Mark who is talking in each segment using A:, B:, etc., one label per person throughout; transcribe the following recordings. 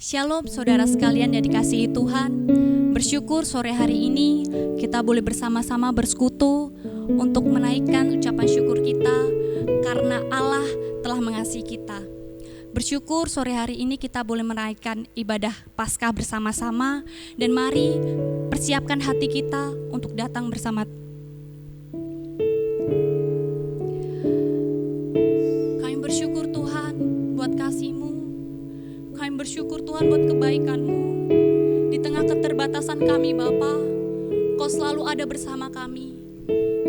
A: Shalom saudara sekalian yang dikasihi Tuhan. Bersyukur sore hari ini kita boleh bersama-sama bersekutu untuk menaikkan ucapan syukur kita karena Allah telah mengasihi kita. Bersyukur sore hari ini kita boleh menaikkan ibadah Paskah bersama-sama, dan mari persiapkan hati kita untuk datang bersama. Kami bersyukur Tuhan buat kasih-Mu. Kami bersyukur Tuhan buat kebaikan-Mu. Di tengah keterbatasan kami Bapa, Engkau selalu ada bersama kami.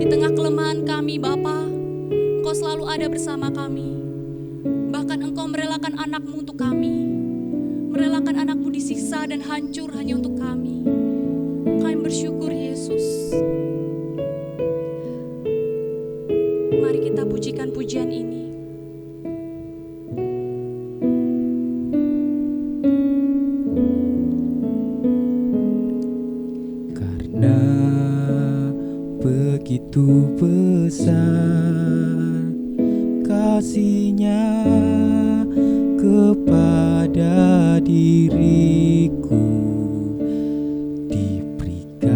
A: Di tengah kelemahan kami Bapa, Engkau selalu ada bersama kami. Bahkan Engkau merelakan anak-Mu untuk kami. Merelakan anak-Mu disiksa dan hancur hanya untuk kami. Kami bersyukur Yesus. Mari kita pujikan pujian ini.
B: Karena begitu besar kasih-Nya kepada diriku, diberikan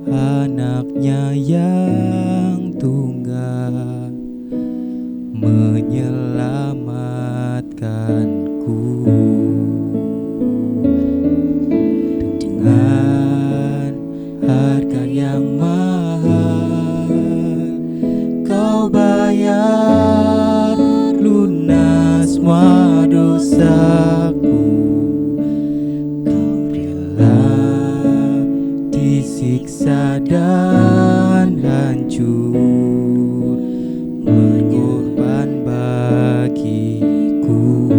B: anak-Nya yang tunggal menyelamatkanku. Dengan harga yang mahal Kau bayar lunas semua dosaku. Kau rela disiksa dan hancur berkorban bagiku.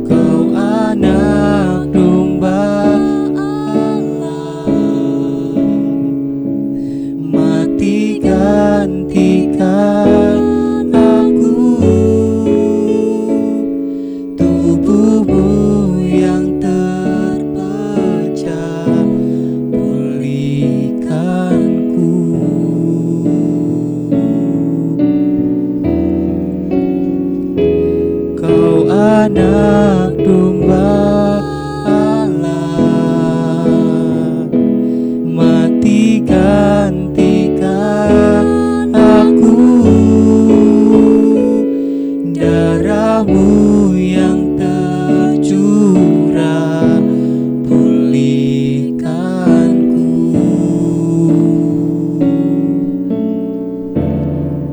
B: Kau anak domba Allah, mati gantikan aku. Tubuh-Mu yang terpecah pulihkanku. Kau anak domba Allah, mati gantikan aku. Darah-Mu yang tercurah pulihkanku.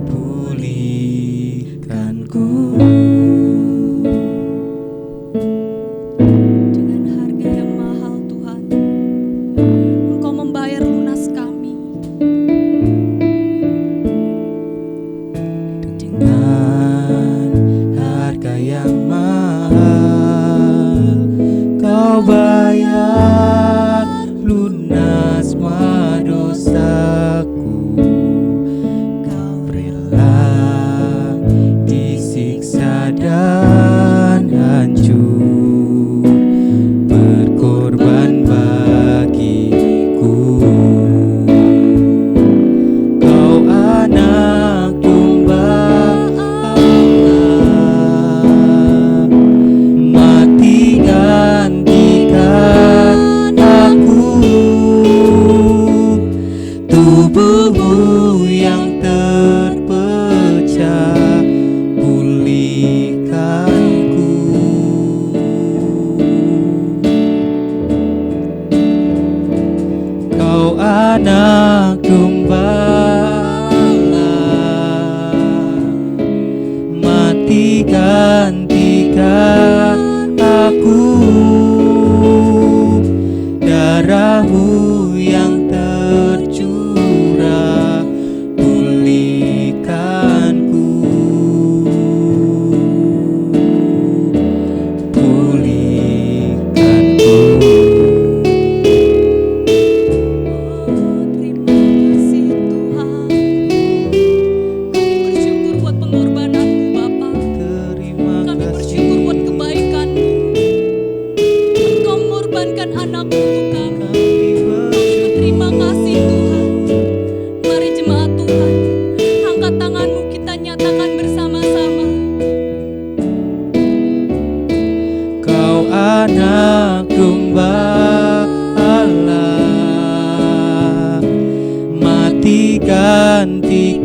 B: Pulihkanku.
A: Dengan harga yang mahal Tuhan, Engkau membayar lunas kami.
B: Dengan harga yang mahal Kau bayar lunas semua dosaku. Kau rela disiksa dan hancur berkorban bagiku. Kau anak domba Allah, mati gantikan aku. Tubuh-Mu yang terpecah pulihkanku. Kau anak domba Allah, mati gantikan aku. Darah-Mu yang tercurah pulihkanku. Pulihkanku.
A: Terima kasih Tuhan. Kami bersyukur buat pengorbanan-Mu Bapa.
B: Terima
A: Kami
B: kasih.
A: bersyukur buat kebaikan-Mu. Engkau mengorbankan anak-Mu untuk kami. Terima kasih Tuhan. Mari jemaat Tuhan, angkat tanganmu, kita nyatakan bersama-sama.
B: gantikan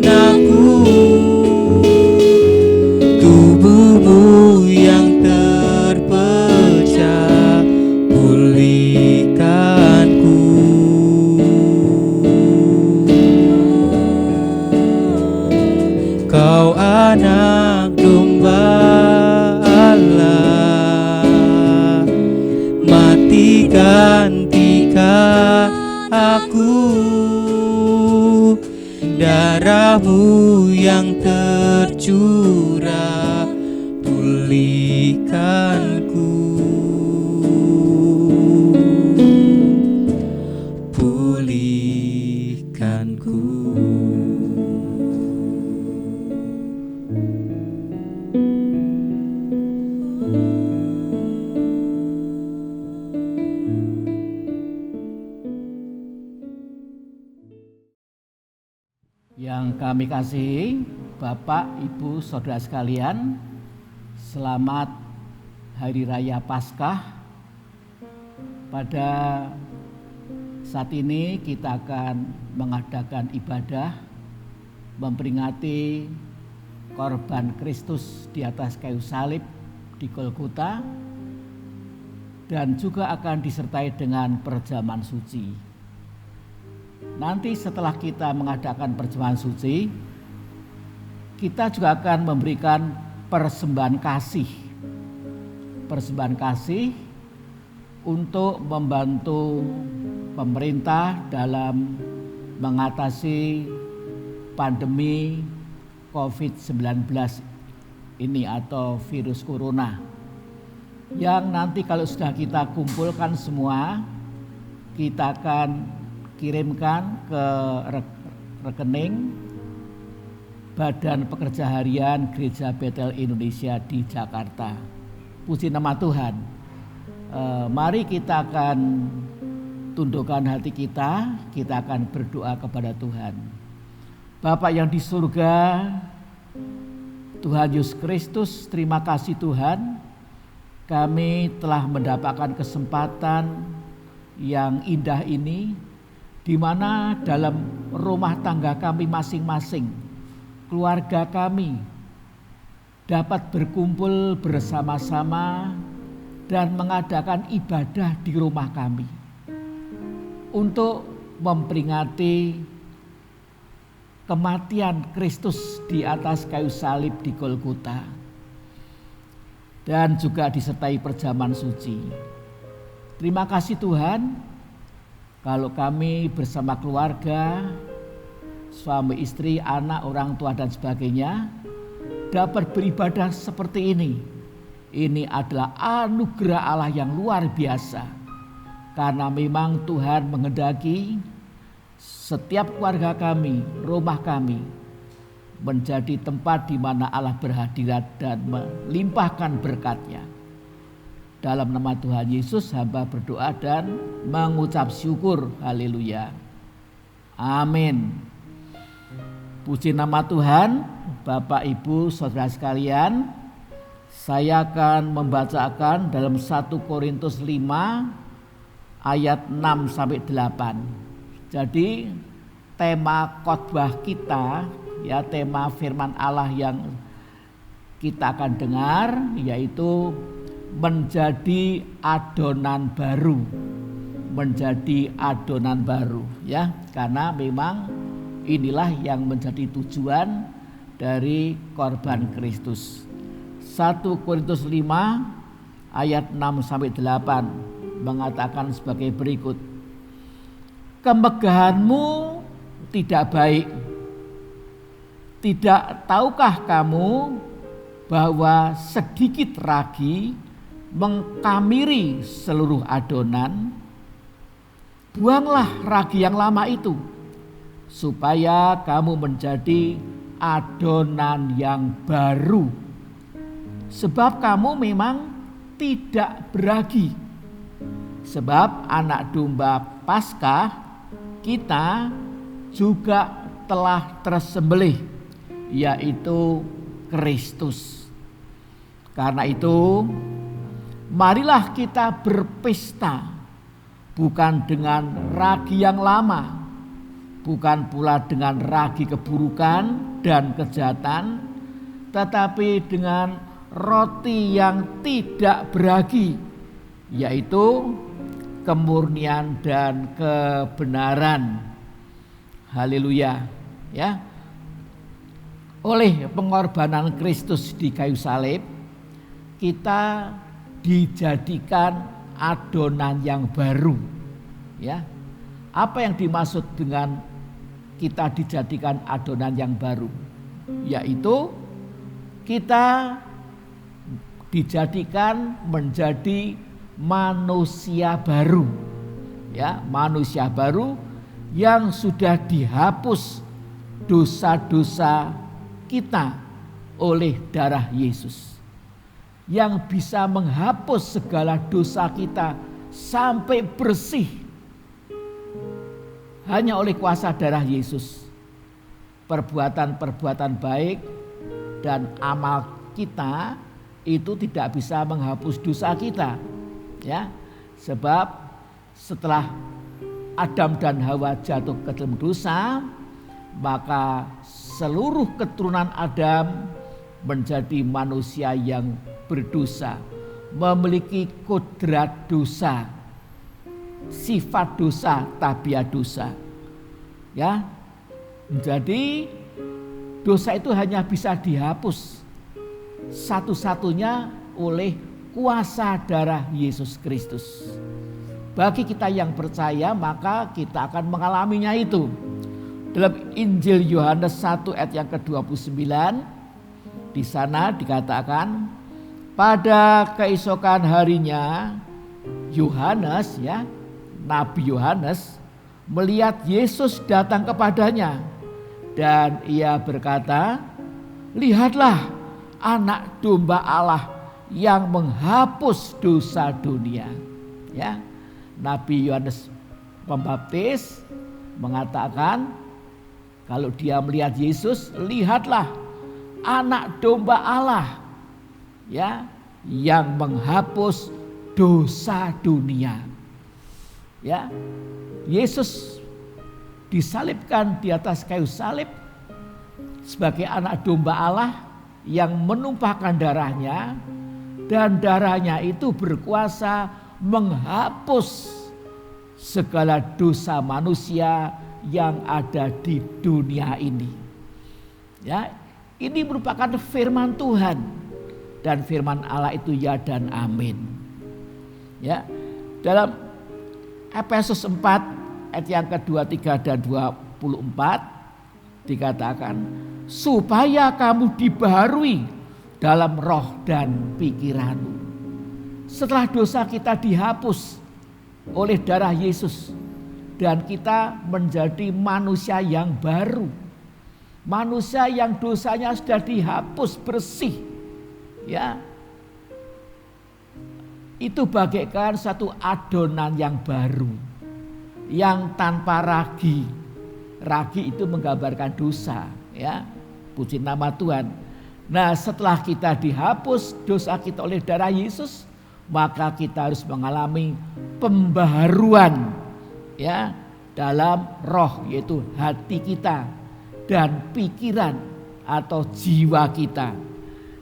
B: aku, tubuhmu yang terpecah pulihkanku. Kau anak domba Allah, mati gantikan aku, darahmu yang tercurah pulihkanku, pulihkanku.
C: Yang kami kasihi Bapak, Ibu, Saudara sekalian, selamat Hari Raya Paskah. Pada saat ini kita akan mengadakan ibadah memperingati korban Kristus di atas kayu salib di Golgota, dan juga akan disertai dengan perjamuan suci. Nanti setelah kita mengadakan perjamuan suci, kita juga akan memberikan persembahan kasih. Persembahan kasih untuk membantu pemerintah dalam mengatasi pandemi COVID-19 ini atau virus corona. Yang nanti kalau sudah kita kumpulkan semua, kita akan kirimkan ke rekening Badan Pekerja Harian Gereja Betel Indonesia di Jakarta. Puji nama Tuhan. Mari kita akan tundukkan hati kita akan berdoa kepada Tuhan. Bapa yang di surga, Tuhan Yesus Kristus, terima kasih Tuhan, kami telah mendapatkan kesempatan yang indah ini, di mana dalam rumah tangga kami masing-masing, keluarga kami dapat berkumpul bersama-sama dan mengadakan ibadah di rumah kami untuk memperingati kematian Kristus di atas kayu salib di Golgota, dan juga disertai perjamuan suci. Terima kasih Tuhan, kalau kami bersama keluarga, suami istri, anak, orang tua dan sebagainya dapat beribadah seperti ini. Ini adalah anugerah Allah yang luar biasa, karena memang Tuhan menghendaki setiap keluarga kami, rumah kami menjadi tempat di mana Allah berhadirat dan melimpahkan berkat-Nya. Dalam nama Tuhan Yesus hamba berdoa dan mengucap syukur. Haleluya. Amin. Puji nama Tuhan. Bapak, Ibu, Saudara sekalian, saya akan membacakan dalam 1 Korintus 5 ayat 6 sampai 8. Jadi tema khotbah kita, ya, tema firman Allah yang kita akan dengar yaitu menjadi adonan baru. Menjadi adonan baru, ya, karena memang inilah yang menjadi tujuan dari korban Kristus. 1 Korintus 5 ayat 6 sampai 8 mengatakan sebagai berikut. Kemegahanmu tidak baik. Tidak tahukah kamu bahwa sedikit ragi mengkamiri seluruh adonan? Buanglah ragi yang lama itu, supaya kamu menjadi adonan yang baru. Sebab kamu memang tidak beragi. Sebab anak domba Paskah kita juga telah tersembelih, yaitu Kristus. Karena itu, marilah kita berpesta bukan dengan ragi yang lama, bukan pula dengan ragi keburukan dan kejahatan, tetapi dengan roti yang tidak beragi, yaitu kemurnian dan kebenaran. Haleluya, ya. Oleh pengorbanan Kristus di kayu salib, kita dijadikan adonan yang baru, ya. Apa yang dimaksud dengan kita dijadikan adonan yang baru? Yaitu kita dijadikan menjadi manusia baru, ya, manusia baru yang sudah dihapus dosa-dosa kita oleh darah Yesus, yang bisa menghapus segala dosa kita sampai bersih hanya oleh kuasa darah Yesus. Perbuatan-perbuatan baik dan amal kita itu tidak bisa menghapus dosa kita, ya. Sebab setelah Adam dan Hawa jatuh ke dalam dosa, maka seluruh keturunan Adam menjadi manusia yang berdosa, memiliki kodrat dosa, sifat dosa, tabiat dosa, ya. Jadi dosa itu hanya bisa dihapus satu-satunya oleh kuasa darah Yesus Kristus. Bagi kita yang percaya, maka kita akan mengalaminya itu. Dalam Injil Yohanes 1 ayat yang ke-29, di sana dikatakan, pada keesokan harinya Yohanes, ya, Nabi Yohanes melihat Yesus datang kepadanya, dan ia berkata, lihatlah anak domba Allah yang menghapus dosa dunia. Ya, Nabi Yohanes Pembaptis mengatakan, kalau dia melihat Yesus, lihatlah anak domba Allah, ya, yang menghapus dosa dunia. Ya, Yesus disalibkan di atas kayu salib sebagai anak domba Allah yang menumpahkan darahnya, dan darahnya itu berkuasa menghapus segala dosa manusia yang ada di dunia ini. Ya, ini merupakan firman Tuhan, dan firman Allah itu ya dan amin. Ya, dalam Efesus 4 ayat yang ke-23 dan 24 dikatakan, supaya kamu dibaharui dalam roh dan pikiranmu. Setelah dosa kita dihapus oleh darah Yesus, dan kita menjadi manusia yang baru, manusia yang dosanya sudah dihapus bersih, ya, itu bagaikan satu adonan yang baru, yang tanpa ragi. Ragi itu menggambarkan dosa, ya. Puji nama Tuhan. Nah, setelah kita dihapus dosa kita oleh darah Yesus, maka kita harus mengalami pembaharuan, ya, dalam roh, yaitu hati kita dan pikiran atau jiwa kita.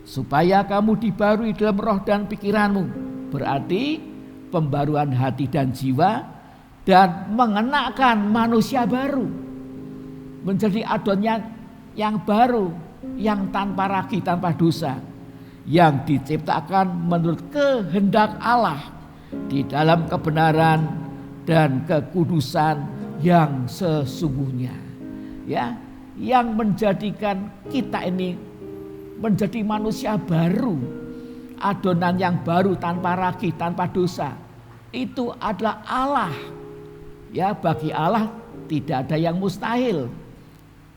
C: Supaya kamu dibaharui dalam roh dan pikiranmu, berarti pembaruan hati dan jiwa, dan mengenakan manusia baru, menjadi adonan yang baru, yang tanpa ragi, tanpa dosa, yang diciptakan menurut kehendak Allah di dalam kebenaran dan kekudusan yang sesungguhnya, ya, yang menjadikan kita ini menjadi manusia baru, adonan yang baru, tanpa ragi, tanpa dosa. Itu adalah Allah, ya. Bagi Allah tidak ada yang mustahil.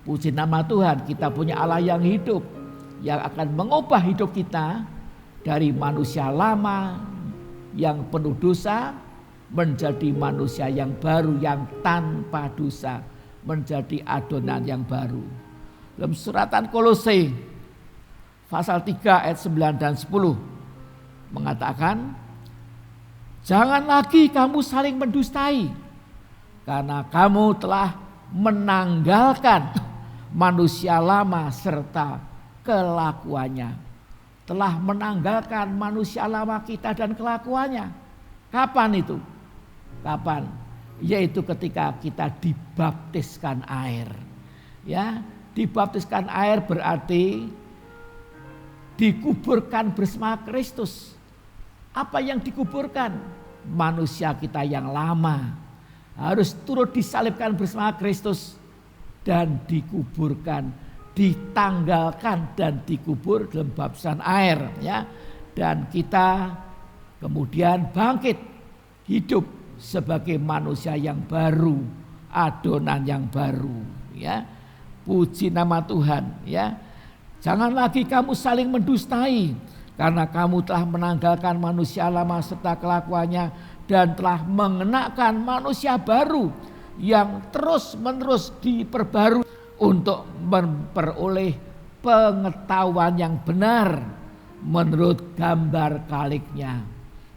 C: Puji nama Tuhan, kita punya Allah yang hidup, yang akan mengubah hidup kita dari manusia lama yang penuh dosa menjadi manusia yang baru, yang tanpa dosa, menjadi adonan yang baru. Dalam suratan Kolose pasal 3 ayat 9 dan 10 mengatakan, jangan lagi kamu saling mendustai, karena kamu telah menanggalkan manusia lama serta kelakuannya. Telah menanggalkan manusia lama kita dan kelakuannya. Kapan itu? Kapan? Yaitu ketika kita dibaptiskan air. Ya, dibaptiskan air berarti dikuburkan bersama Kristus. Apa yang dikuburkan? Manusia kita yang lama harus turut disalibkan bersama Kristus dan dikuburkan, ditanggalkan dan dikubur dalam baptisan air, ya. Dan kita kemudian bangkit hidup sebagai manusia yang baru, adonan yang baru, ya. Puji nama Tuhan, ya. Jangan lagi kamu saling mendustai karena kamu telah menanggalkan manusia lama serta kelakuannya dan telah mengenakan manusia baru yang terus-menerus diperbarui untuk memperoleh pengetahuan yang benar menurut gambar kaliknya.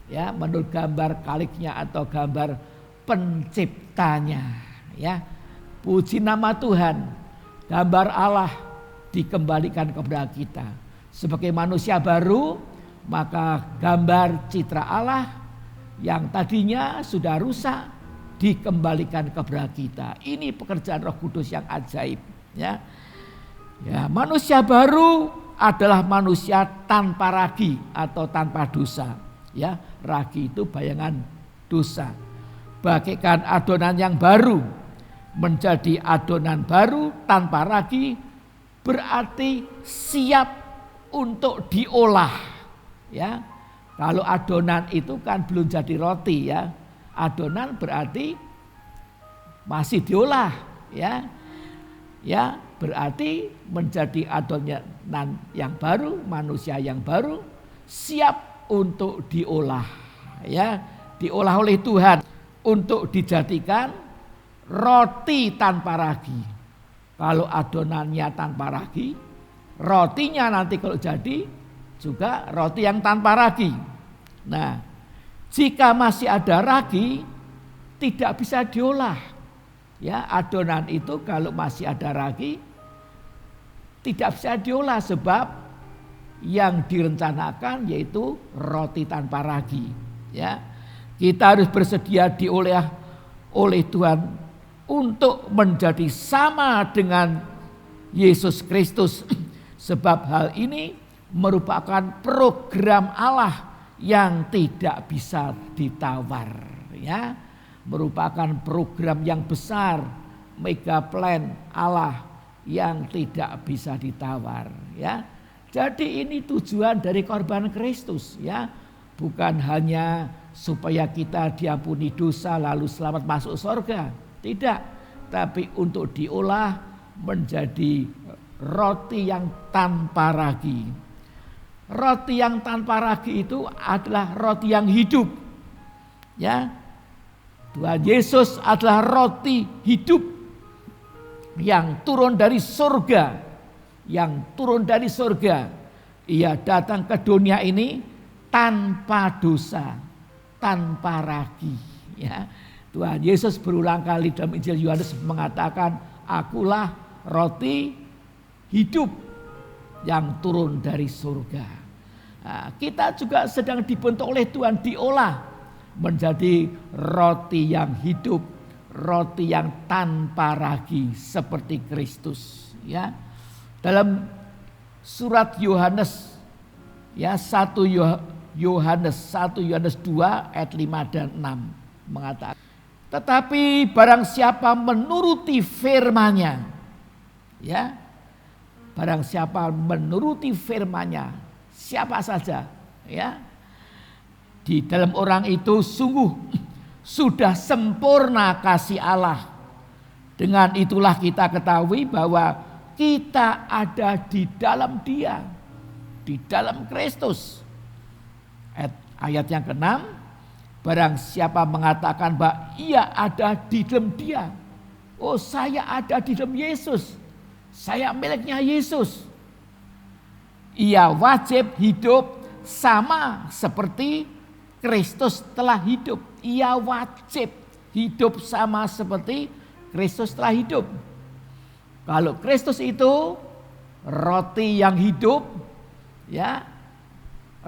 C: Ya, menurut gambar kaliknya atau gambar penciptanya, ya. Puji nama Tuhan. Gambar Allah dikembalikan kepada kita. Sebagai manusia baru, maka gambar citra Allah yang tadinya sudah rusak dikembalikan kepada kita. Ini pekerjaan Roh Kudus yang ajaib, ya. Ya, manusia baru adalah manusia tanpa ragi atau tanpa dosa, ya. Ragi itu bayangan dosa. Bagaikan adonan yang baru menjadi adonan baru tanpa ragi berarti siap untuk diolah, ya. Kalau adonan itu kan belum jadi roti, ya. Adonan berarti masih diolah, ya. Ya, berarti menjadi adonan yang baru, manusia yang baru siap untuk diolah, ya. Diolah oleh Tuhan untuk dijadikan roti tanpa ragi. Kalau adonannya tanpa ragi, rotinya nanti kalau jadi juga roti yang tanpa ragi. Nah, jika masih ada ragi tidak bisa diolah. Ya, adonan itu kalau masih ada ragi tidak bisa diolah sebab yang direncanakan yaitu roti tanpa ragi. Ya, kita harus bersedia diolah oleh Tuhan untuk menjadi sama dengan Yesus Kristus. Sebab hal ini merupakan program Allah yang tidak bisa ditawar, ya. Merupakan program yang besar, mega plan Allah yang tidak bisa ditawar, ya. Jadi ini tujuan dari korban Kristus, ya. Bukan hanya supaya kita diampuni dosa lalu selamat masuk surga, tidak, tapi untuk diolah menjadi roti yang tanpa ragi. Roti yang tanpa ragi itu adalah roti yang hidup, ya. Tuhan Yesus adalah roti hidup yang turun dari surga, yang turun dari surga. Ia datang ke dunia ini tanpa dosa, tanpa ragi, ya. Tuhan Yesus berulang kali dalam Injil Yohanes mengatakan, akulah roti hidup yang turun dari surga. Nah, kita juga sedang dibentuk oleh Tuhan diolah menjadi roti yang hidup, roti yang tanpa ragi seperti Kristus, ya. Dalam surat Yohanes, ya, 1 Yohanes 2 ayat 5 dan 6 mengatakan, tetapi barang siapa menuruti firman-Nya, ya, barang siapa menuruti firman-Nya, siapa saja, ya, di dalam orang itu sungguh sudah sempurna kasih Allah. Dengan itulah kita ketahui bahwa kita ada di dalam Dia, di dalam Kristus. Ayat yang ke-6, barang siapa mengatakan bahwa ia ada di dalam Dia, oh saya ada di dalam Yesus, saya miliknya Yesus, ia wajib hidup sama seperti Kristus telah hidup. Ia wajib hidup sama seperti Kristus telah hidup. Kalau Kristus itu roti yang hidup, ya,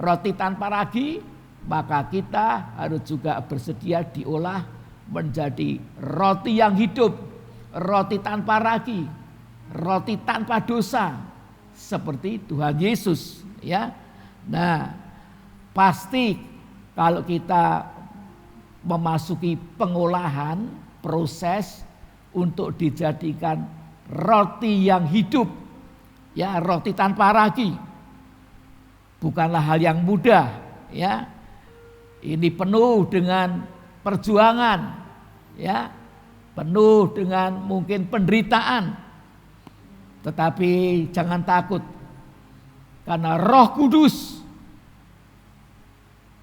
C: roti tanpa ragi, maka kita harus juga bersedia diolah menjadi roti yang hidup, roti tanpa ragi, roti tanpa dosa, seperti Tuhan Yesus, ya. Nah, pasti kalau kita memasuki pengolahan, proses untuk dijadikan roti yang hidup, ya, roti tanpa ragi, bukanlah hal yang mudah, ya. Ini penuh dengan perjuangan, ya, penuh dengan mungkin penderitaan. Tetapi jangan takut, karena Roh Kudus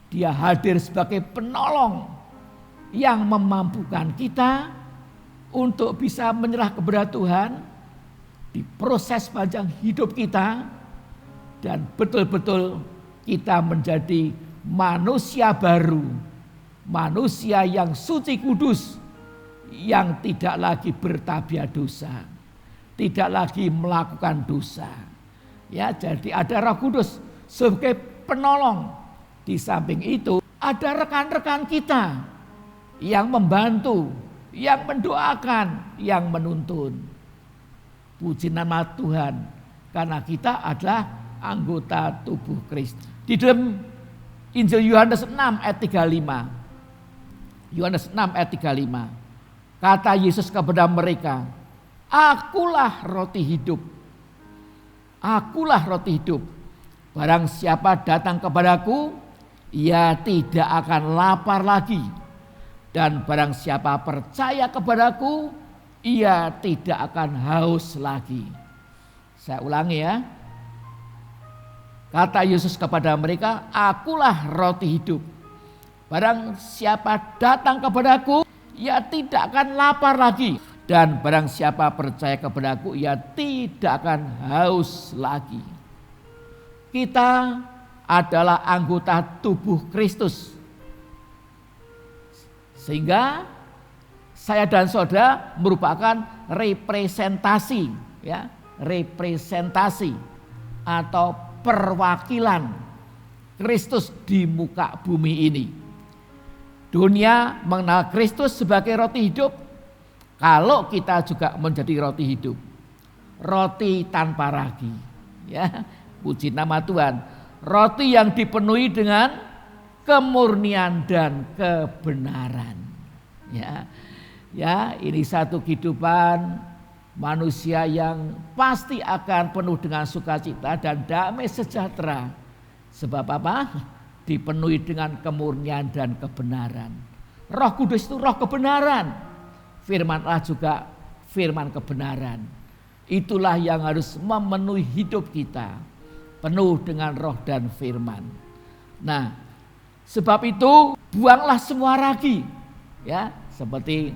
C: Dia hadir sebagai penolong yang memampukan kita untuk bisa menyerah kepada Tuhan di proses panjang hidup kita, dan betul-betul kita menjadi manusia baru, manusia yang suci kudus, yang tidak lagi bertabiat dosa, tidak lagi melakukan dosa. Ya, jadi ada Roh Kudus sebagai penolong. Di samping itu ada rekan-rekan kita yang membantu, yang mendoakan, yang menuntun. Puji nama Tuhan, karena kita adalah anggota tubuh Kristus. Di dalam Injil Yohanes 6 ayat 35. Yohanes 6 ayat 35. Kata Yesus kepada mereka, "Akulah roti hidup. Akulah roti hidup. Barang siapa datang kepadaku, ia tidak akan lapar lagi. Dan barang siapa percaya kepadaku, ia tidak akan haus lagi." Saya ulangi ya. Kata Yesus kepada mereka, "Akulah roti hidup. Barang siapa datang kepadaku, ia tidak akan lapar lagi. Dan barang siapa percaya kepadaku, ia tidak akan haus lagi." Kita adalah anggota tubuh Kristus. Sehingga saya dan saudara merupakan representasi, ya, representasi atau perwakilan Kristus di muka bumi ini. Dunia mengenal Kristus sebagai roti hidup, kalau kita juga menjadi roti hidup, roti tanpa ragi, ya, puji nama Tuhan. Roti yang dipenuhi dengan kemurnian dan kebenaran. Ya, ya, ini satu kehidupan manusia yang pasti akan penuh dengan sukacita dan damai sejahtera. Sebab apa? Dipenuhi dengan kemurnian dan kebenaran. Roh Kudus itu roh kebenaran. Firman Allah juga firman kebenaran. Itulah yang harus memenuhi hidup kita, penuh dengan roh dan firman. Nah, sebab itu buanglah semua ragi, ya, seperti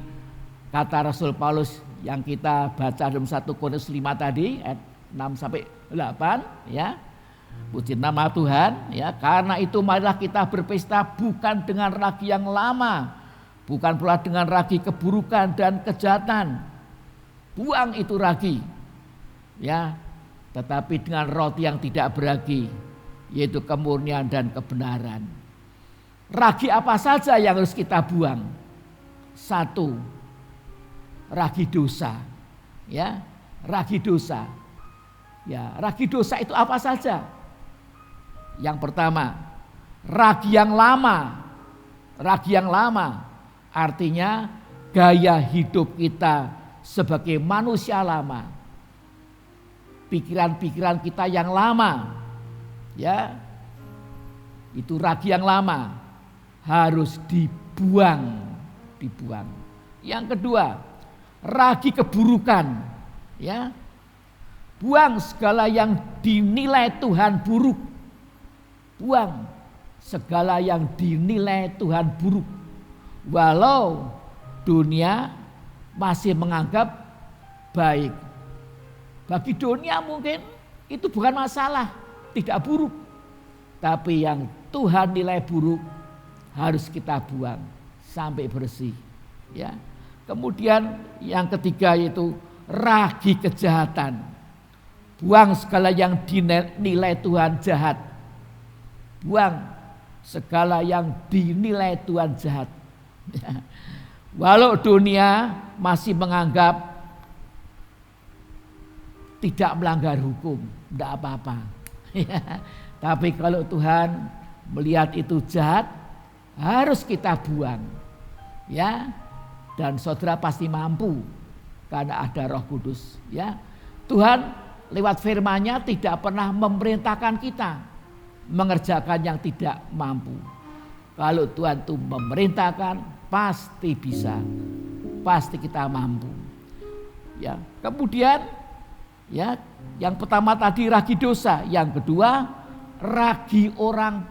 C: kata Rasul Paulus yang kita baca dalam 1 Korintus 5 tadi ayat 6 sampai 8, ya. Puji nama Tuhan, ya. Karena itu marilah kita berpesta bukan dengan ragi yang lama, bukan pula dengan ragi keburukan dan kejahatan. Buang itu ragi, ya. Tetapi dengan roti yang tidak beragi, yaitu kemurnian dan kebenaran. Ragi apa saja yang harus kita buang? Satu, ragi dosa, ya, ragi dosa. Ya, ragi dosa itu apa saja? Yang pertama, ragi yang lama. Ragi yang lama artinya gaya hidup kita sebagai manusia lama. Pikiran-pikiran kita yang lama, ya, itu ragi yang lama harus dibuang, dibuang. Yang kedua, ragi keburukan, ya, buang segala yang dinilai Tuhan buruk, buang segala yang dinilai Tuhan buruk, walau dunia masih menganggap baik. Bagi dunia mungkin itu bukan masalah, tidak buruk. Tapi yang Tuhan nilai buruk harus kita buang sampai bersih. Ya, Kemudian yang ketiga yaitu ragi kejahatan. Buang segala yang dinilai Tuhan jahat. Buang segala yang dinilai Tuhan jahat. Walau dunia masih menganggap tidak melanggar hukum, tidak apa-apa. Tapi kalau Tuhan melihat itu jahat, harus kita buang. Ya. Dan saudara pasti mampu karena ada Roh Kudus. Ya. Tuhan lewat firman-Nya tidak pernah memerintahkan kita mengerjakan yang tidak mampu. Kalau Tuhan itu memerintahkan, pasti bisa, pasti kita mampu. Ya, kemudian, ya, yang pertama tadi ragi dosa, yang kedua ragi orang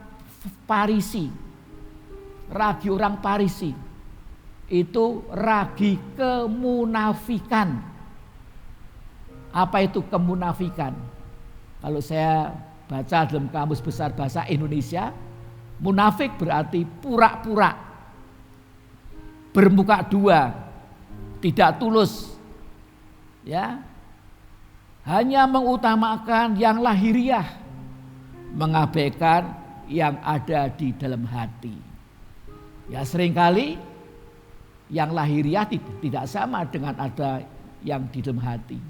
C: Farisi. Ragi orang Farisi itu ragi kemunafikan. Apa itu kemunafikan? Kalau saya baca dalam Kamus Besar Bahasa Indonesia, munafik berarti pura-pura, bermuka dua, tidak tulus, ya, hanya mengutamakan yang lahiriah, mengabaikan yang ada di dalam hati. Ya, seringkali yang lahiriah tidak sama dengan ada yang di dalam hati.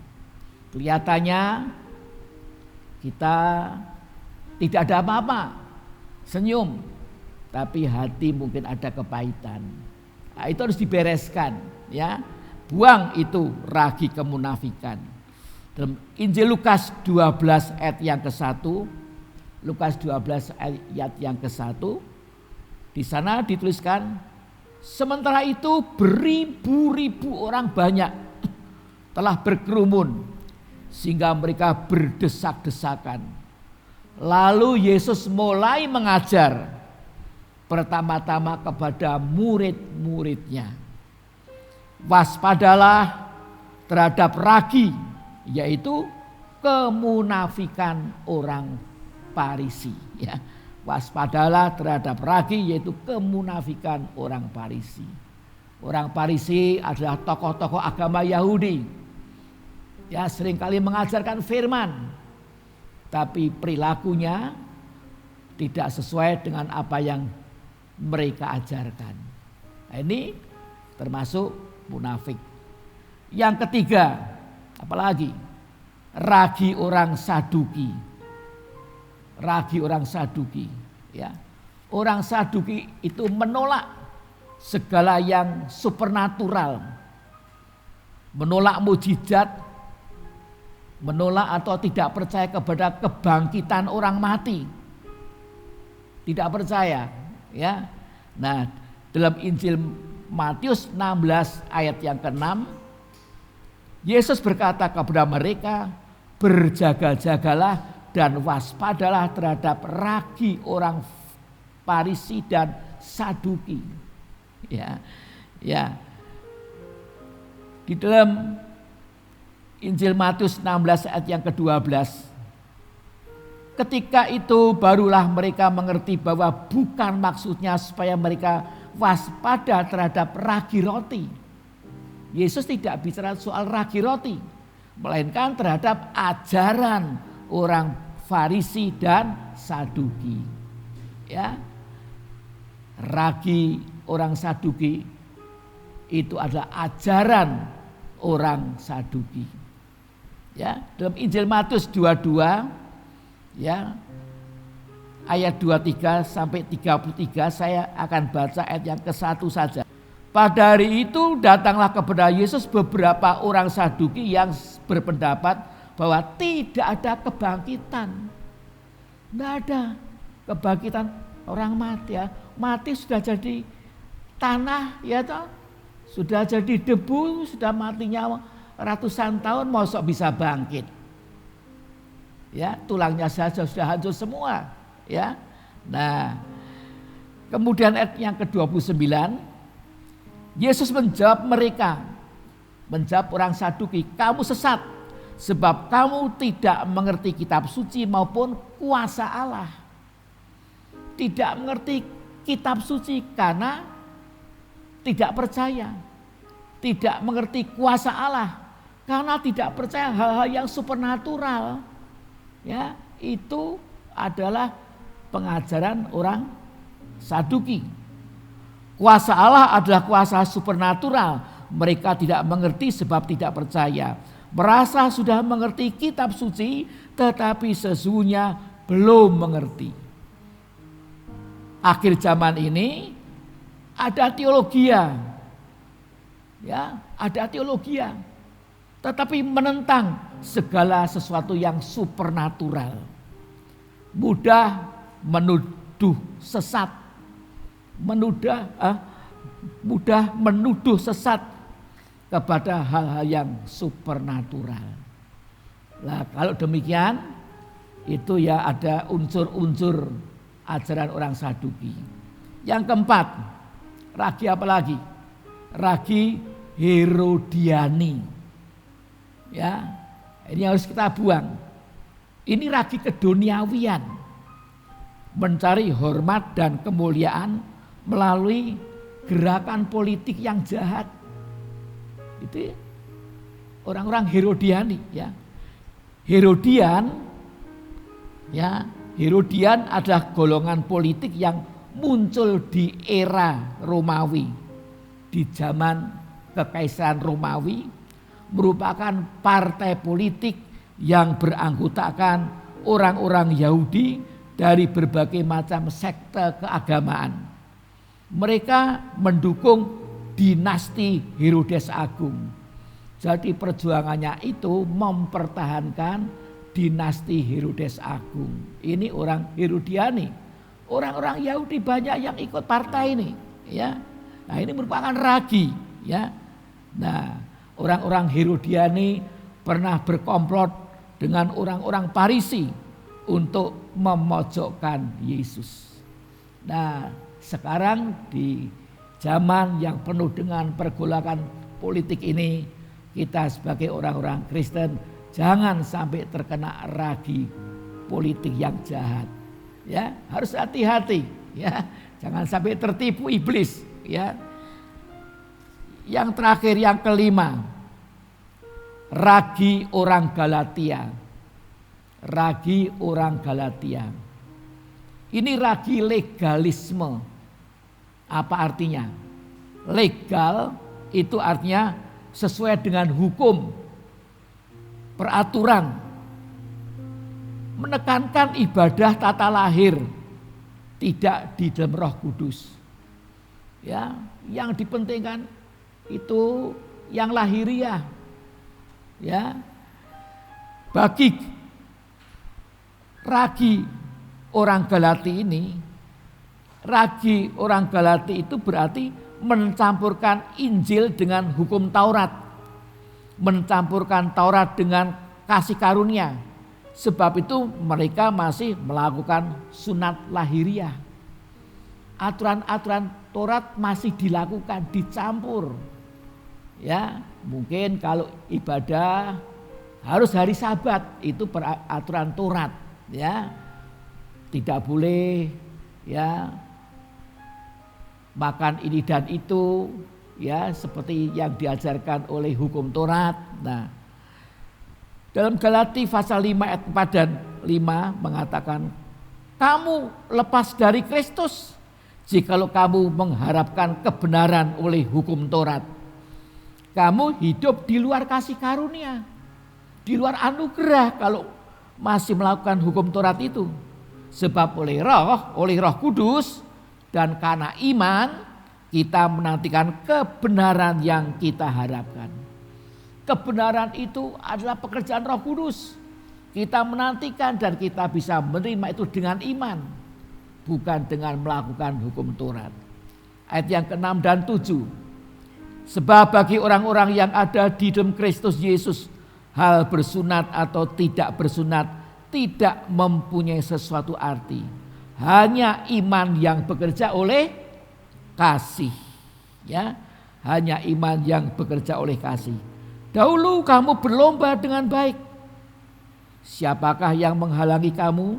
C: Kelihatannya kita tidak ada apa-apa, senyum, tapi hati mungkin ada kepahitan. Nah, itu harus dibereskan, ya. Buang itu ragi kemunafikan. Dalam Injil Lukas 12 ayat yang ke-1, Lukas 12 ayat yang ke-1, di sana dituliskan, sementara itu beribu-ribu orang banyak telah berkerumun sehingga mereka berdesak-desakan. Lalu Yesus mulai mengajar pertama-tama kepada murid-muridnya. Waspadalah terhadap ragi, yaitu kemunafikan orang Farisi. Ya. Waspadalah terhadap ragi, yaitu kemunafikan orang Farisi. Orang Farisi adalah tokoh-tokoh agama Yahudi. Ya, seringkali mengajarkan firman, tapi perilakunya tidak sesuai dengan apa yang mereka ajarkan. Nah, ini termasuk munafik. Yang ketiga, apalagi? Ragi orang Saduki. Ragi orang Saduki. Ya. Orang Saduki itu menolak segala yang supernatural, menolak mujizat, menolak atau tidak percaya kepada kebangkitan orang mati. Tidak percaya, ya. Nah, dalam Injil Matius 16 ayat yang ke-6, Yesus berkata kepada mereka, berjaga-jagalah dan waspadalah terhadap ragi orang Farisi dan Saduki. Ya. Ya. Di dalam Injil Matius 16 ayat yang ke-12. Ketika itu barulah mereka mengerti bahwa bukan maksudnya supaya mereka waspada terhadap ragi roti. Yesus tidak bicara soal ragi roti, melainkan terhadap ajaran orang Farisi dan Saduki. Ya. Ragi orang Saduki itu adalah ajaran orang Saduki. Ya, dalam Injil Matius 22 ya, ayat 23 sampai 33, saya akan baca ayat yang ke-1 saja. Pada hari itu datanglah kepada Yesus beberapa orang Saduki yang berpendapat bahwa tidak ada kebangkitan. Tidak ada kebangkitan orang mati, ya. Mati sudah jadi tanah, ya toh. Sudah jadi debu, sudah matinya ratusan tahun, mosok bisa bangkit. Ya, tulangnya saja sudah hancur semua, ya. Nah, kemudian ayat yang ke-29, Yesus menjawab mereka, menjawab orang Saduki, kamu sesat sebab kamu tidak mengerti kitab suci maupun kuasa Allah. Tidak mengerti kitab suci karena tidak percaya tidak mengerti kuasa Allah karena tidak percaya hal-hal yang supernatural. Ya, itu adalah pengajaran orang Saduki. Kuasa Allah adalah kuasa supernatural. Mereka tidak mengerti sebab tidak percaya. Merasa sudah mengerti kitab suci tetapi sesungguhnya belum mengerti. Akhir zaman ini ada teologia. Ya, ada teologia. Tetapi menentang segala sesuatu yang supernatural. Mudah menuduh sesat. Mudah menuduh sesat kepada hal-hal yang supernatural. Nah, kalau demikian itu ya ada unsur-unsur ajaran orang Saduki. Yang keempat, ragi apa lagi? Ragi Herodiani. Ya, ini harus kita buang. Ini ragi keduniawian, mencari hormat dan kemuliaan melalui gerakan politik yang jahat. Itu orang-orang Herodiani, ya. Herodian adalah golongan politik yang muncul di era Romawi. Di zaman Kekaisaran Romawi merupakan partai politik yang beranggotakan orang-orang Yahudi dari berbagai macam sekte keagamaan. Mereka mendukung dinasti Herodes Agung. Jadi perjuangannya itu mempertahankan dinasti Herodes Agung. Ini orang Herodiani. Orang-orang Yahudi banyak yang ikut partai ini, ya. Nah, ini merupakan ragi, ya. Nah, orang-orang Herodiani pernah berkomplot dengan orang-orang Farisi untuk memojokkan Yesus. Nah, sekarang di zaman yang penuh dengan pergolakan politik ini, kita sebagai orang-orang Kristen jangan sampai terkena ragi politik yang jahat. Ya, harus hati-hati, ya. Jangan sampai tertipu iblis, ya. Yang terakhir, yang kelima, ragi orang Galatia. Ragi orang Galatia. Ini ragi legalisme. Apa artinya? Legal itu artinya sesuai dengan hukum, peraturan, menekankan ibadah tata lahir, tidak di dalam Roh Kudus. Ya, yang dipentingkan itu yang lahiriah. Ya, bagi ragi orang Galati ini, ragi orang Galati itu berarti mencampurkan Injil dengan hukum Taurat, mencampurkan Taurat dengan kasih karunia. Sebab itu mereka masih melakukan sunat lahiriah. Aturan-aturan Taurat masih dilakukan, dicampur. Ya, mungkin kalau ibadah harus hari Sabat, itu peraturan Taurat, ya. Tidak boleh ya makan ini dan itu, ya, seperti yang diajarkan oleh hukum Taurat. Nah, dalam Galati pasal 5 ayat 4 dan 5 mengatakan, kamu lepas dari Kristus jikalau kamu mengharapkan kebenaran oleh hukum Taurat. Kamu hidup di luar kasih karunia, di luar anugerah kalau masih melakukan hukum Taurat itu. Sebab oleh Roh Kudus dan karena iman kita menantikan kebenaran yang kita harapkan. Kebenaran itu adalah pekerjaan Roh Kudus. Kita menantikan dan kita bisa menerima itu dengan iman, bukan dengan melakukan hukum Taurat. Ayat yang ke-6 dan 7. Sebab bagi orang-orang yang ada di dalam Kristus Yesus, hal bersunat atau tidak bersunat tidak mempunyai sesuatu arti. Hanya iman yang bekerja oleh kasih. Ya, hanya iman yang bekerja oleh kasih. Dahulu kamu berlomba dengan baik. Siapakah yang menghalangi kamu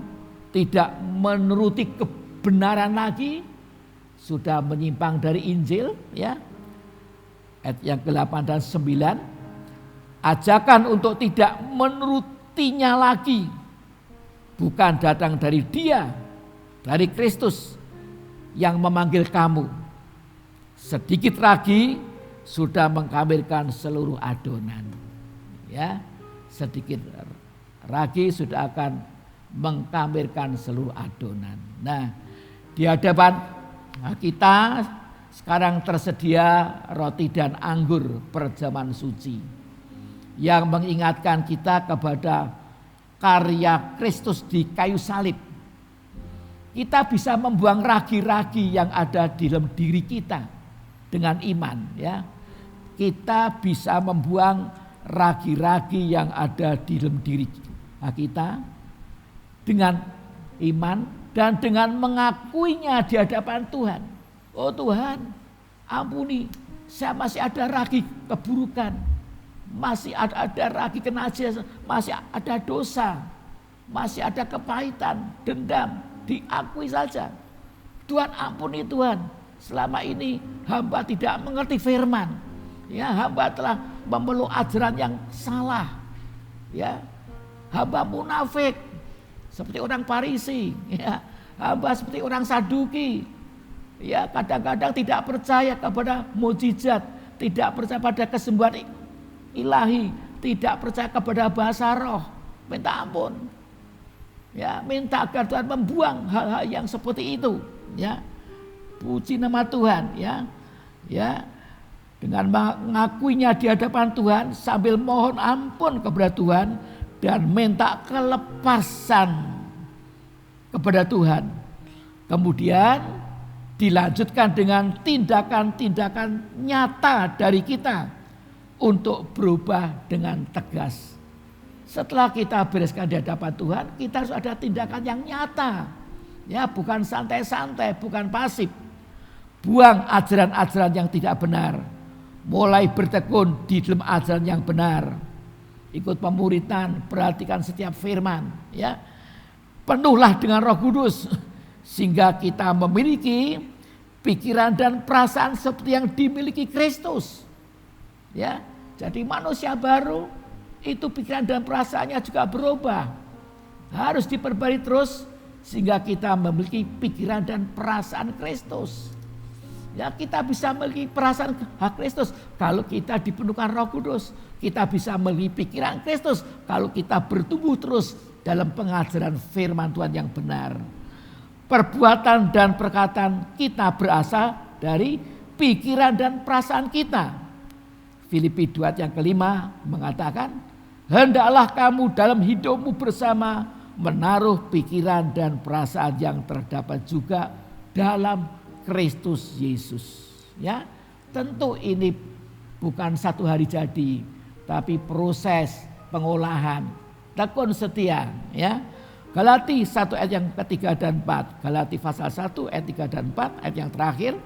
C: tidak menuruti kebenaran lagi? Sudah menyimpang dari Injil, ya. ayat yang ke-8 dan 9. Ajakan untuk tidak menurutinya lagi bukan datang dari Dia, dari Kristus yang memanggil kamu. Sedikit lagi sudah mengkawinkan seluruh adonan. Ya, sedikit lagi sudah akan mengkawinkan seluruh adonan. Nah, di hadapan kita sekarang tersedia roti dan anggur perjamuan suci yang mengingatkan kita kepada karya Kristus di kayu salib. Kita bisa membuang ragi-ragi yang ada di dalam diri kita dengan iman, ya. Kita bisa membuang ragi-ragi yang ada di dalam diri kita dengan iman dan dengan mengakuinya di hadapan Tuhan. Oh Tuhan, ampuni, saya masih ada ragi keburukan, masih ada ragi kenajisan, masih ada dosa, masih ada kepahitan, dendam. Diakui saja. Tuhan, ampuni Tuhan, selama ini hamba tidak mengerti firman. Ya, hamba telah memeluk ajaran yang salah. Ya, hamba munafik seperti orang Farisi. Ya, hamba seperti orang Saduki. Ya, kadang-kadang tidak percaya kepada mukjizat, tidak percaya pada kesembuhan ilahi, tidak percaya kepada bahasa roh. Minta ampun. Ya, minta agar Tuhan membuang hal-hal yang seperti itu. Ya, puji nama Tuhan. Ya, ya, dengan mengakuinya di hadapan Tuhan sambil mohon ampun kepada Tuhan dan minta kelepasan kepada Tuhan. Kemudian dilanjutkan dengan tindakan-tindakan nyata dari kita untuk berubah dengan tegas. Setelah kita bereskan di hadapan Tuhan, kita harus ada tindakan yang nyata. Ya, bukan santai-santai, bukan pasif. Buang ajaran-ajaran yang tidak benar. Mulai bertekun di dalam ajaran yang benar. Ikut pemuritan, perhatikan setiap firman, ya. Penuhlah dengan Roh Kudus sehingga kita memiliki pikiran dan perasaan seperti yang dimiliki Kristus. Ya, jadi manusia baru itu pikiran dan perasaannya juga berubah. Harus diperbarui terus sehingga kita memiliki pikiran dan perasaan Kristus. Ya, kita bisa memiliki perasaan Kristus kalau kita dipenuhkan Roh Kudus. Kita bisa memiliki pikiran Kristus kalau kita bertumbuh terus dalam pengajaran firman Tuhan yang benar. Perbuatan dan perkataan kita berasal dari pikiran dan perasaan kita. Filipi 2 ayat yang kelima mengatakan, hendaklah kamu dalam hidupmu bersama menaruh pikiran dan perasaan yang terdapat juga dalam Kristus Yesus. Ya, tentu ini bukan satu hari jadi, tapi proses pengolahan, tekun setia. Ya, Galati 1 ayat yang ketiga dan 4, Galati pasal 1 ayat 3 dan 4, ayat yang terakhir.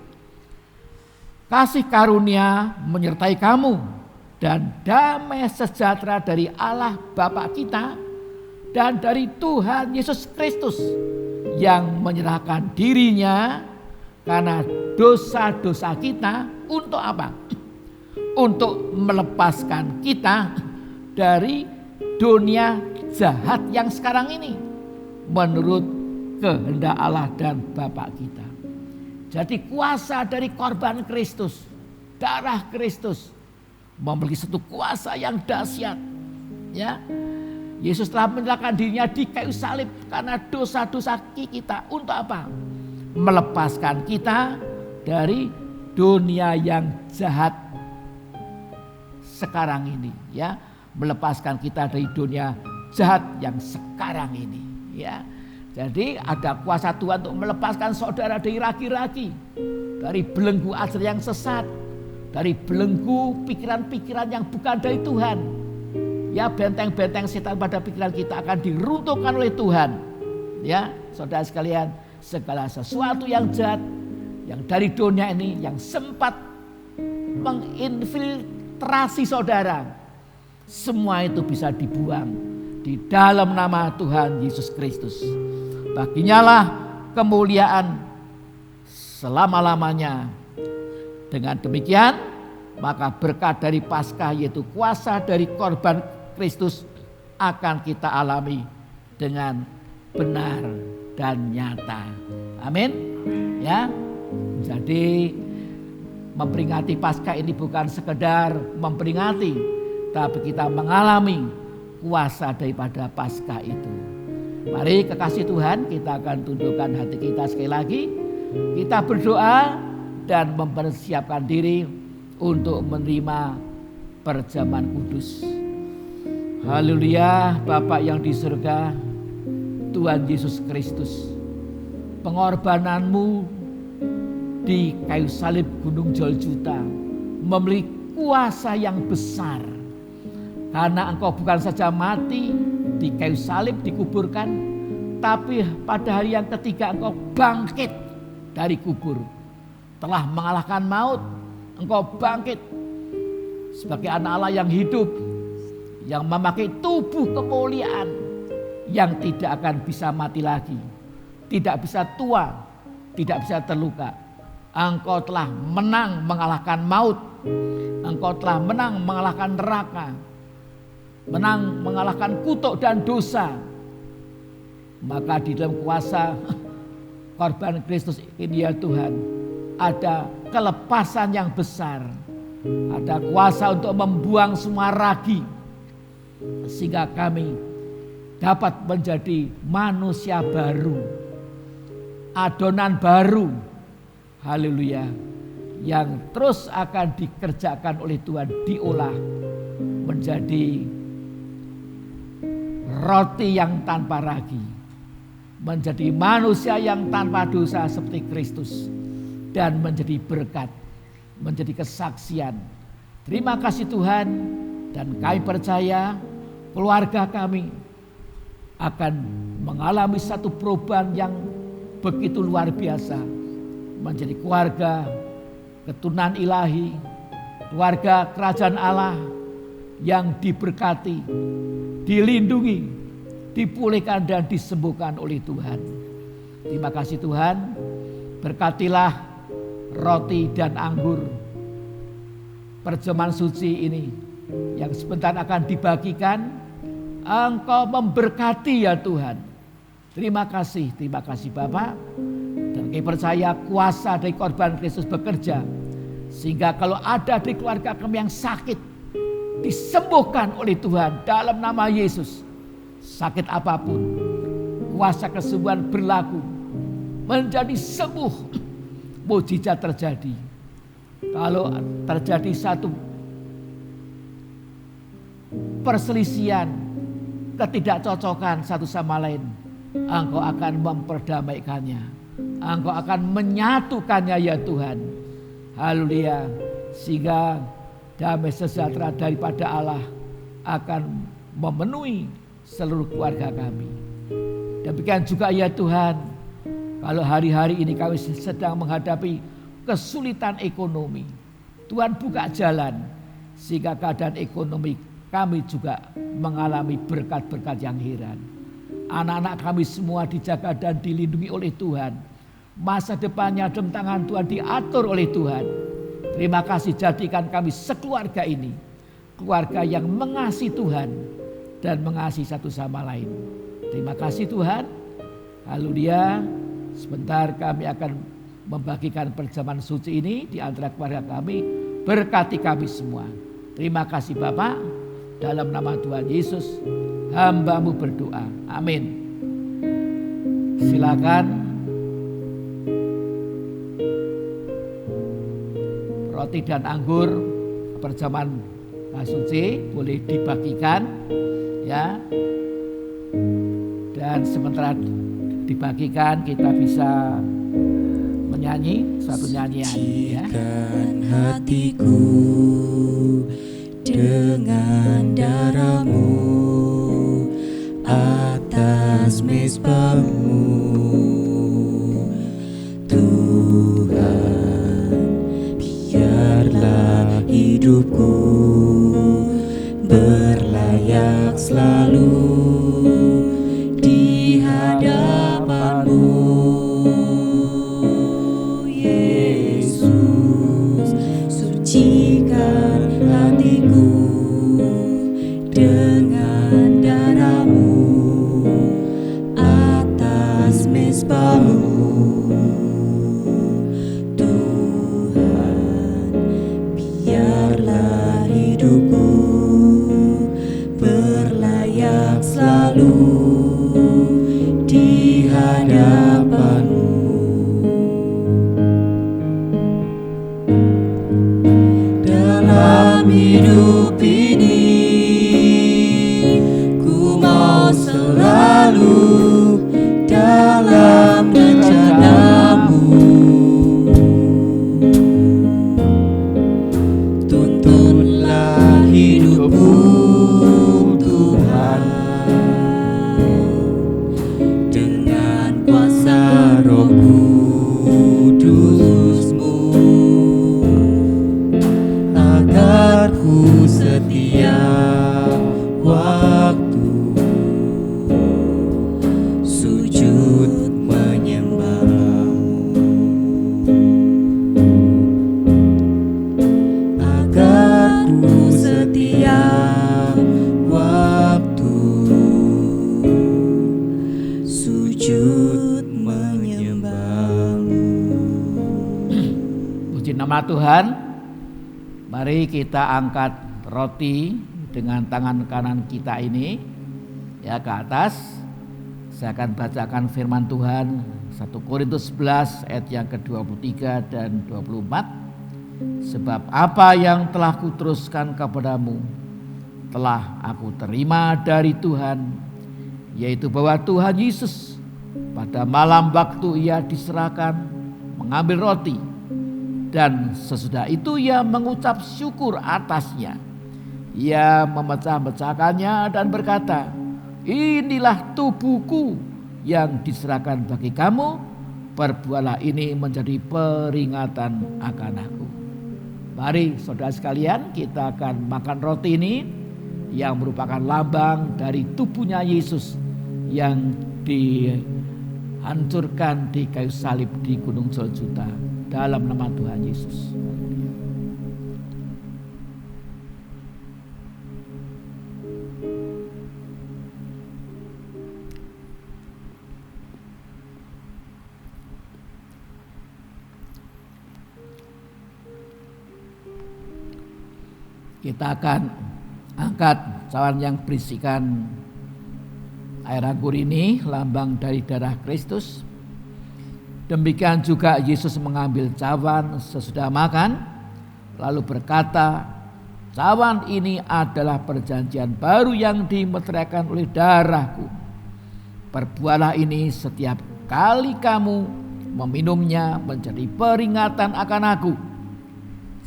C: Kasih karunia menyertai kamu dan damai sejahtera dari Allah Bapa kita dan dari Tuhan Yesus Kristus yang menyerahkan dirinya karena dosa-dosa kita untuk apa? Untuk melepaskan kita dari dunia jahat yang sekarang ini menurut kehendak Allah dan Bapa kita. Jadi kuasa dari korban Kristus, darah Kristus memiliki satu kuasa yang dahsyat. Ya, Yesus telah menyerahkan dirinya di kayu salib karena dosa-dosa kita. Untuk apa? Melepaskan kita dari dunia yang jahat sekarang ini. Ya, melepaskan kita dari dunia jahat yang sekarang ini. Ya. Jadi ada kuasa Tuhan untuk melepaskan saudara dari ragi-ragi, dari belenggu ajaran yang sesat, dari belenggu pikiran-pikiran yang bukan dari Tuhan. Ya, benteng-benteng setan pada pikiran kita akan diruntuhkan oleh Tuhan. Ya, saudara sekalian, segala sesuatu yang jahat, yang dari dunia ini, yang sempat menginfiltrasi saudara, semua itu bisa dibuang di dalam nama Tuhan Yesus Kristus. Baginya lah kemuliaan selama-lamanya. Dengan demikian maka berkat dari Paskah yaitu kuasa dari korban Kristus akan kita alami dengan benar dan nyata. Amin. Ya. Jadi memperingati Paskah ini bukan sekedar memperingati, tapi kita mengalami kuasa daripada Paskah itu. Mari kekasih Tuhan, kita akan tundukkan hati kita sekali lagi. Kita berdoa dan mempersiapkan diri untuk menerima perjamuan kudus. Haleluya, Bapa yang di surga, Tuhan Yesus Kristus, pengorbananmu di kayu salib Gunung Golgota memiliki kuasa yang besar. Karena engkau bukan saja mati di kayu salib dikuburkan, tapi pada hari yang ketiga engkau bangkit dari kubur. Telah mengalahkan maut, engkau bangkit sebagai anak Allah yang hidup, yang memakai tubuh kemuliaan, yang tidak akan bisa mati lagi, tidak bisa tua, tidak bisa terluka. Engkau telah menang mengalahkan maut, engkau telah menang mengalahkan neraka, menang mengalahkan kutuk dan dosa. Maka di dalam kuasa korban Kristus ini ya Tuhan, ada kelepasan yang besar, ada kuasa untuk membuang semua ragi, sehingga kami dapat menjadi manusia baru, adonan baru, haleluya, yang terus akan dikerjakan oleh Tuhan, diolah menjadi roti yang tanpa ragi, menjadi manusia yang tanpa dosa seperti Kristus, dan menjadi berkat, menjadi kesaksian. Terima kasih Tuhan, dan kami percaya keluarga kami akan mengalami satu perubahan yang begitu luar biasa, menjadi keluarga keturunan ilahi, keluarga kerajaan Allah yang diberkati, dilindungi, dipulihkan dan disembuhkan oleh Tuhan. Terima kasih Tuhan, berkatilah roti dan anggur perjamuan suci ini yang sebentar akan dibagikan. Engkau memberkati ya Tuhan. Terima kasih Bapa. Dan kami percaya kuasa dari korban Kristus bekerja, sehingga kalau ada di keluarga kami yang sakit, disembuhkan oleh Tuhan dalam nama Yesus. Sakit apapun, kuasa kesembuhan berlaku, menjadi sembuh, mujizat terjadi. Kalau terjadi satu perselisihan, ketidakcocokan satu sama lain, Engkau akan memperdamaikannya, Engkau akan menyatukannya ya Tuhan. Haleluya. Sehingga damai sejahtera daripada Allah akan memenuhi seluruh keluarga kami. Demikian juga ya Tuhan, kalau hari-hari ini kami sedang menghadapi kesulitan ekonomi, Tuhan buka jalan sehingga keadaan ekonomi kami juga mengalami berkat-berkat yang heran. Anak-anak kami semua dijaga dan dilindungi oleh Tuhan. Masa depannya dalam tangan Tuhan, diatur oleh Tuhan. Terima kasih, jadikan kami sekeluarga ini keluarga yang mengasihi Tuhan dan mengasihi satu sama lain. Terima kasih Tuhan. Haleluya. Sebentar kami akan membagikan perjamuan suci ini di antara keluarga kami. Berkati kami semua. Terima kasih Bapa. Dalam nama Tuhan Yesus, hamba-Mu berdoa. Amin. Silakan roti dan anggur perjamuan suci boleh dibagikan ya. Dan sementara dibagikan kita bisa menyanyi satu nyanyian ya.
B: Sucikan hatiku dengan darah-Mu atas mezbah-Mu, Tuhan. Biarlah hidupku berlayak selalu di hadapan-Mu, Yesus. Sucikan bersihkan hatiku dengan darah-Mu atas mezbah-Mu. Tuhan, biarlah hidupku berlayak selalu di hadapan-Mu. Dalam hidup ini ku mau selalu dalam rencana-Mu. Tuntunlah hidupku Tuhan dengan kuasa Roh Kudus-Mu, agar ku setiap waktu sujud menyembah-Mu, agar ku setiap waktu sujud menyembah-Mu.
C: Puji nama Tuhan. Mari kita angkat roti dengan tangan kanan kita ini ya ke atas. Saya akan bacakan firman Tuhan 1 Korintus 11 ayat yang ke-23 dan 24. Sebab apa yang telah kuteruskan kepadamu telah aku terima dari Tuhan, yaitu bahwa Tuhan Yesus pada malam waktu ia diserahkan mengambil roti, dan sesudah itu ia mengucap syukur atasnya. Ia memecah-mecahkannya dan berkata, inilah tubuhku yang diserahkan bagi kamu. Perbuatlah ini menjadi peringatan akan aku. Mari saudara sekalian, kita akan makan roti ini yang merupakan lambang dari tubuhnya Yesus yang dihancurkan di kayu salib di Gunung Golgota. Dalam nama Tuhan Yesus. Kita akan angkat cawan yang berisikan air anggur ini, lambang dari darah Kristus. Demikian juga Yesus mengambil cawan sesudah makan, lalu berkata, cawan ini adalah perjanjian baru yang dimeteraikan oleh darahku. Perbuatlah ini setiap kali kamu meminumnya menjadi peringatan akan aku.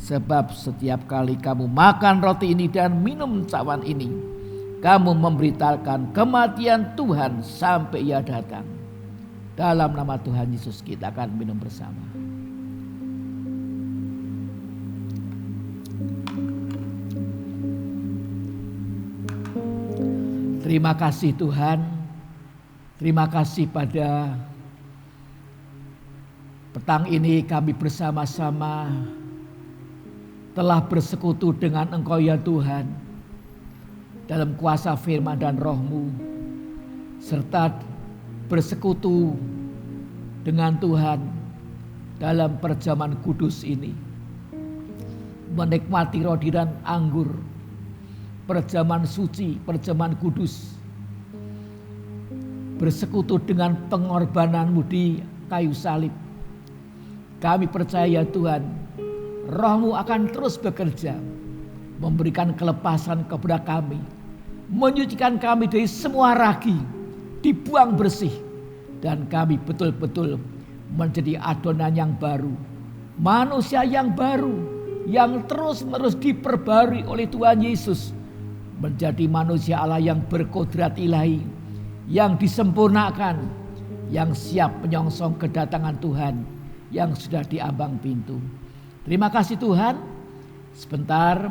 C: Sebab setiap kali kamu makan roti ini dan minum cawan ini, kamu memberitakan kematian Tuhan sampai ia datang. Dalam nama Tuhan Yesus kita akan minum bersama. Terima kasih Tuhan. Terima kasih pada petang ini kami bersama-sama telah bersekutu dengan Engkau ya Tuhan. Dalam kuasa firman dan Roh-Mu. Serta bersekutu dengan Tuhan dalam perjamuan kudus ini. Menikmati roti dan anggur. Perjamuan suci, perjamuan kudus. Bersekutu dengan pengorbanan-Mu di kayu salib. Kami percaya ya Tuhan, Roh-Mu akan terus bekerja. Memberikan kelepasan kepada kami. Menyucikan kami dari semua ragi. Dibuang bersih. Dan kami betul-betul menjadi adonan yang baru. Manusia yang baru. Yang terus-menerus diperbarui oleh Tuhan Yesus. Menjadi manusia Allah yang berkodrat ilahi. Yang disempurnakan. Yang siap menyongsong kedatangan Tuhan. Yang sudah di ambang pintu. Terima kasih Tuhan. Sebentar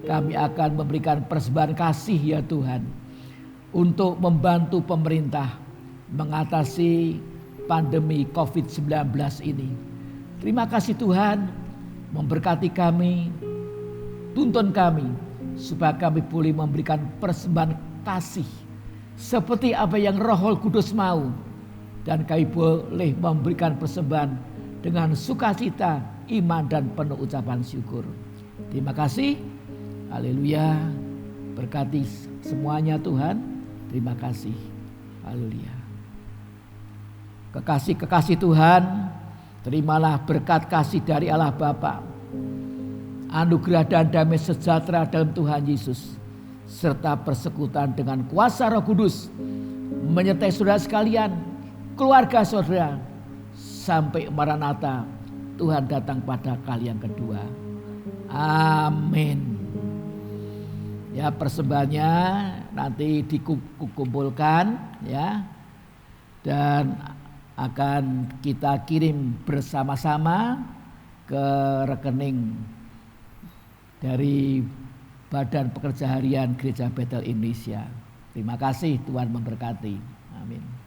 C: kami akan memberikan persembahan kasih ya Tuhan. Untuk membantu pemerintah mengatasi pandemi COVID-19 ini. Terima kasih Tuhan memberkati kami tuntun kami supaya kami boleh memberikan persembahan kasih seperti apa yang Roh Kudus mau, dan kami boleh memberikan persembahan dengan sukacita, iman dan penuh ucapan syukur. Terima kasih. Haleluya. Berkati semuanya Tuhan. Terima kasih. Haleluya. Kekasih-kekasih Tuhan, terimalah berkat kasih dari Allah Bapa, anugerah dan damai sejahtera dalam Tuhan Yesus, serta persekutuan dengan kuasa Roh Kudus menyertai saudara sekalian, keluarga saudara, sampai Maranatha, Tuhan datang pada kali yang kedua. Amin. Ya, persembahannya nanti dikumpulkan ya, dan akan kita kirim bersama-sama ke rekening dari Badan Pekerja Harian Gereja Bethel Indonesia. Terima kasih, Tuhan memberkati. Amin.